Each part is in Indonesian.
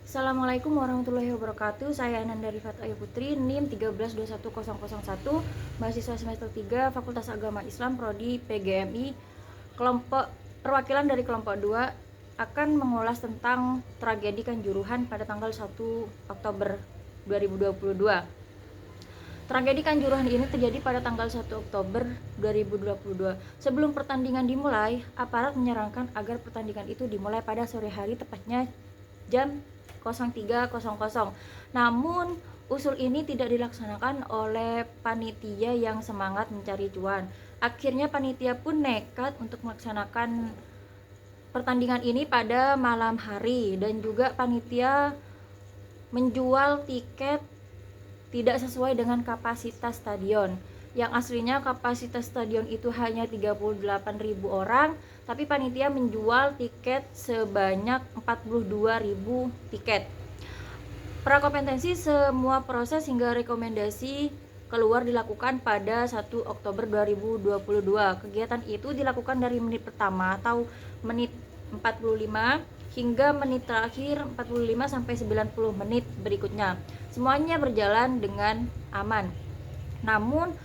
Assalamualaikum warahmatullahi wabarakatuh. Saya Ananda Rifat Ayu Putri, NIM 1321001, mahasiswa semester 3 Fakultas Agama Islam Prodi PGMI. Kelompok perwakilan dari kelompok 2 akan mengulas tentang tragedi Kanjuruhan pada tanggal 1 Oktober 2022. Tragedi Kanjuruhan ini terjadi pada tanggal 1 Oktober 2022. Sebelum pertandingan dimulai, aparat menyarankan agar pertandingan itu dimulai pada sore hari, tepatnya jam 03.00. Namun usul ini tidak dilaksanakan oleh panitia yang semangat mencari cuan. Akhirnya panitia pun nekat untuk melaksanakan pertandingan ini pada malam hari, dan juga panitia menjual tiket tidak sesuai dengan kapasitas stadion. Yang aslinya kapasitas stadion itu hanya 38.000 orang, tapi panitia menjual tiket sebanyak 42.000 tiket. Prakompetensi semua proses hingga rekomendasi keluar dilakukan pada 1 Oktober 2022. Kegiatan itu dilakukan dari menit pertama atau menit 45 hingga menit terakhir 45 sampai 90 menit berikutnya. Semuanya berjalan dengan aman. Namun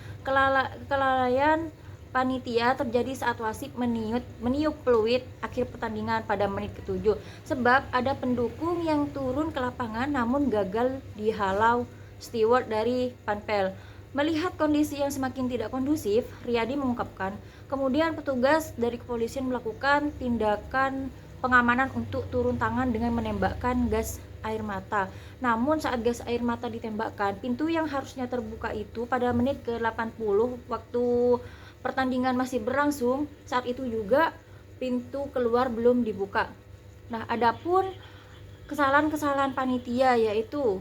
kelalaian panitia terjadi saat wasit meniup peluit akhir pertandingan pada menit ke-7, sebab ada pendukung yang turun ke lapangan namun gagal dihalau steward dari Panpel. Melihat kondisi yang semakin tidak kondusif, Riyadi mengungkapkan, kemudian petugas dari kepolisian melakukan tindakan pengamanan untuk turun tangan dengan menembakkan gas air mata. Namun saat gas air mata ditembakkan, pintu yang harusnya terbuka itu pada menit ke-80 waktu pertandingan masih berlangsung, saat itu juga pintu keluar belum dibuka. Nah, adapun kesalahan-kesalahan panitia yaitu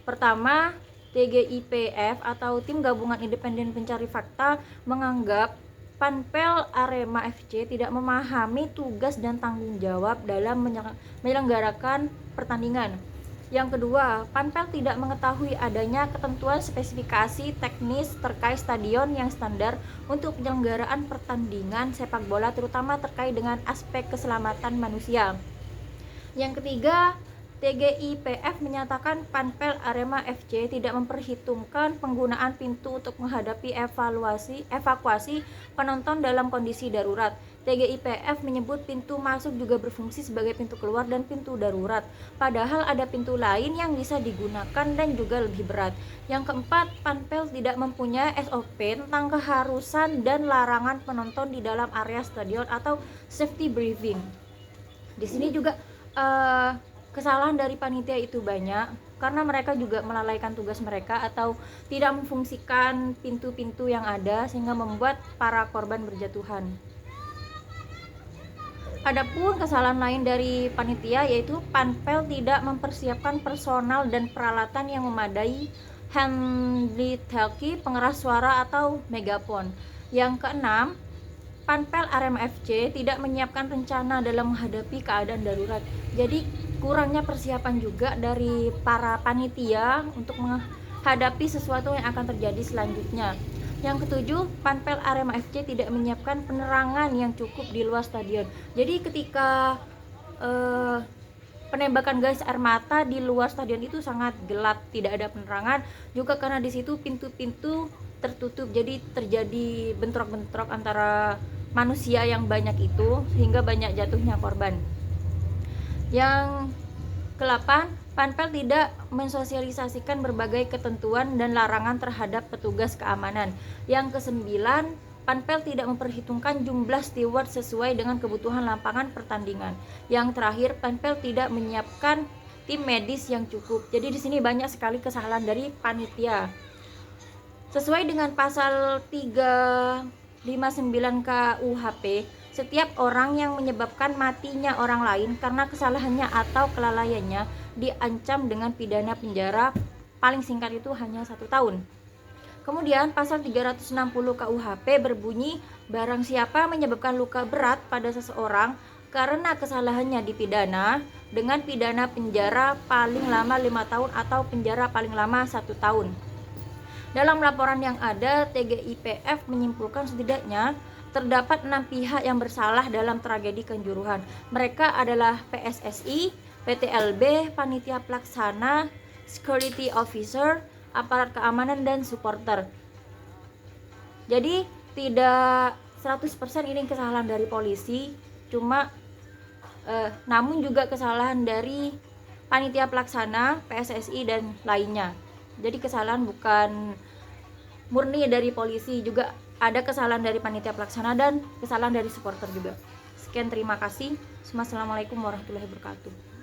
pertama, TGIPF atau Tim Gabungan Independen Pencari Fakta menganggap Panpel Arema FC tidak memahami tugas dan tanggung jawab dalam menyelenggarakan pertandingan. Yang kedua, Panpel tidak mengetahui adanya ketentuan spesifikasi teknis terkait stadion yang standar untuk penyelenggaraan pertandingan sepak bola, terutama terkait dengan aspek keselamatan manusia. Yang ketiga, TGIPF menyatakan Panpel Arema FC tidak memperhitungkan penggunaan pintu untuk menghadapi evakuasi penonton dalam kondisi darurat. TGIPF menyebut pintu masuk juga berfungsi sebagai pintu keluar dan pintu darurat, padahal ada pintu lain yang bisa digunakan dan juga lebih berat. Yang keempat, Panpel tidak mempunyai SOP tentang keharusan dan larangan penonton di dalam area stadion atau safety briefing. Di sini juga kesalahan dari panitia itu banyak karena mereka juga melalaikan tugas mereka atau tidak memfungsikan pintu-pintu yang ada sehingga membuat para korban berjatuhan. Adapun kesalahan lain dari panitia yaitu Panpel tidak mempersiapkan personal dan peralatan yang memadai, talkie, pengeras suara atau megafon. Yang keenam, Panpel Arema FC tidak menyiapkan rencana dalam menghadapi keadaan darurat. Jadi kurangnya persiapan juga dari para panitia untuk menghadapi sesuatu yang akan terjadi selanjutnya. Yang ketujuh, Panpel Arema FC tidak menyiapkan penerangan yang cukup di luar stadion. Jadi ketika penembakan gas air mata di luar stadion itu sangat gelap, tidak ada penerangan. Juga karena di situ pintu-pintu tertutup, jadi terjadi bentrok-bentrok antara manusia yang banyak itu sehingga banyak jatuhnya korban. Yang ke-8, Panpel tidak mensosialisasikan berbagai ketentuan dan larangan terhadap petugas keamanan. Yang ke-9, Panpel tidak memperhitungkan jumlah steward sesuai dengan kebutuhan lapangan pertandingan. Yang terakhir, Panpel tidak menyiapkan tim medis yang cukup. Jadi di sini banyak sekali kesalahan dari panitia. Sesuai dengan pasal 359 KUHP, setiap orang yang menyebabkan matinya orang lain karena kesalahannya atau kelalaiannya diancam dengan pidana penjara, paling singkat itu hanya 1 tahun. Kemudian pasal 360 KUHP berbunyi, barang siapa menyebabkan luka berat pada seseorang karena kesalahannya dipidana dengan pidana penjara paling lama 5 tahun atau penjara paling lama 1 tahun. Dalam laporan yang ada, TGIPF menyimpulkan setidaknya terdapat 6 pihak yang bersalah dalam tragedi Kanjuruhan. Mereka adalah PSSI, PTLB, panitia pelaksana, security officer, aparat keamanan, dan supporter. Jadi tidak 100% ini kesalahan dari polisi, cuma namun juga kesalahan dari panitia pelaksana, PSSI, dan lainnya. Jadi kesalahan bukan murni dari polisi, juga ada kesalahan dari panitia pelaksana dan kesalahan dari supporter juga. Sekian, terima kasih. Assalamualaikum warahmatullahi wabarakatuh.